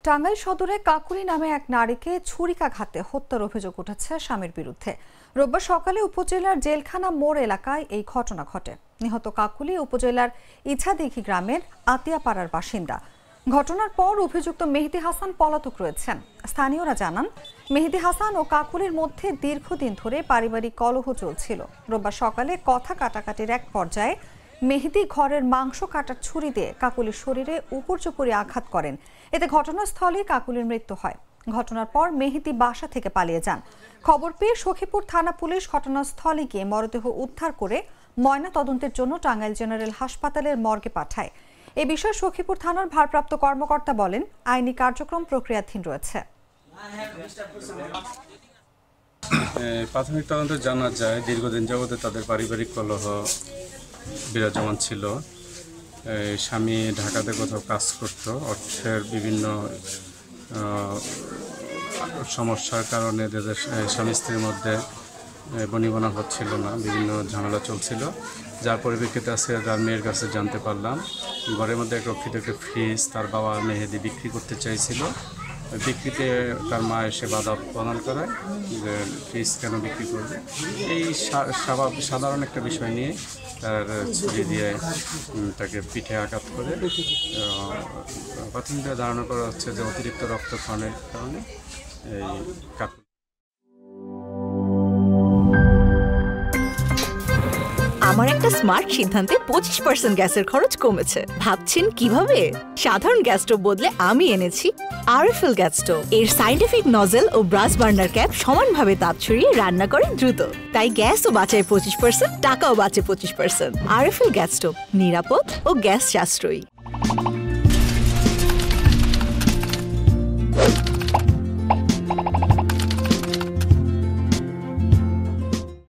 টাঙ্গাইল সদরে কাকুলি নামে এক নারীকে ছুরিকাঘাতে হত্যার অভিযোগ উঠেছে স্বামীর বিরুদ্ধে। রোববার সকালে উপজেলার জেলখানা মোড় এলাকায় এই ঘটনা ঘটে। নিহত কাকুলি উপজেলার ইছাদিঘি গ্রামের আতিয়াপাড়ার বাসিন্দা। ঘটনার পর অভিযুক্ত মেহেদী হাসান পলাতক রয়েছেন। স্থানীয়রা জানান, মেহেদী হাসান ও কাকুলির মধ্যে দীর্ঘদিন ধরে পারিবারিক কলহ চলছিল। রোববার সকালে কথা কাটাকাটির এক পর্যায়ে মেহেদী ঘরের মাংস কাটার ছুরি দিয়ে কাকুলির শরীরে উপর্যুপরি আঘাত করেন। এতে ঘটনাস্থলে কাকুলির মৃত্যু হয়। ঘটনার পর মেহেদী বাসা থেকে পালিয়ে যান। খবর পেয়ে সখীপুর থানা পুলিশ ঘটনাস্থলে গিয়ে মরদেহ উদ্ধার করে ময়না তদন্তের জন্য টাঙ্গাইল জেনারেল হাসপাতালের মর্গে পাঠায়। এ বিষয়ে সখীপুর থানার ভারপ্রাপ্ত কর্মকর্তা বলেন, আইনি কার্যক্রম প্রক্রিয়াধীন রয়েছে। প্রাথমিক তদন্তে জানা যায়, দীর্ঘদিন যাবতে তাদের পারিবারিক কলহ বিরাজমান ছিল। স্বামী ঢাকাতে কোথাও কাজ করত, অর্থের বিভিন্ন সমস্যার কারণে স্বামী স্ত্রীর মধ্যে বনিবনা হচ্ছিল না, বিভিন্ন ঝামেলা চলছিল। যার পরিপ্রেক্ষিতে আজকে তার মেয়ের কাছে জানতে পারলাম, ঘরের মধ্যে রক্ষিত একটা ফ্রিজ তার বাবা মেহেদী বিক্রি করতে চাইছিল। বিক্রিতে তার মা এসে বাধা প্রদান করায় যে ফ্রিজ কেন বিক্রি করবে, এই সাধারণ একটা বিষয় নিয়ে তার ছুরি দিয়ে তাকে পিঠে আঘাত করে। প্রাথমিক ধারণা করা হচ্ছে যে অতিরিক্ত রক্তক্ষরণের কারণে এই কাকুলি। আমার একটা স্মার্ট সিদ্ধান্তে 25% গ্যাসের খরচ কমেছে। ভাবছেন কিভাবে? সাধারণ গ্যাস স্টোভ বদলে আমি এনেছি আরএফএল গ্যাস স্টোভ। এর সাইন্টিফিক নজল ও ব্রাস বার্নার ক্যাপ সমানভাবে তাপ ছড়িয়ে রান্না করে দ্রুত। তাই গ্যাসও বাঁচায় 25%, টাকাও বাঁচে 25%। আরএফএল গ্যাস স্টোভ নিরাপদ ও গ্যাস সাশ্রয়ী।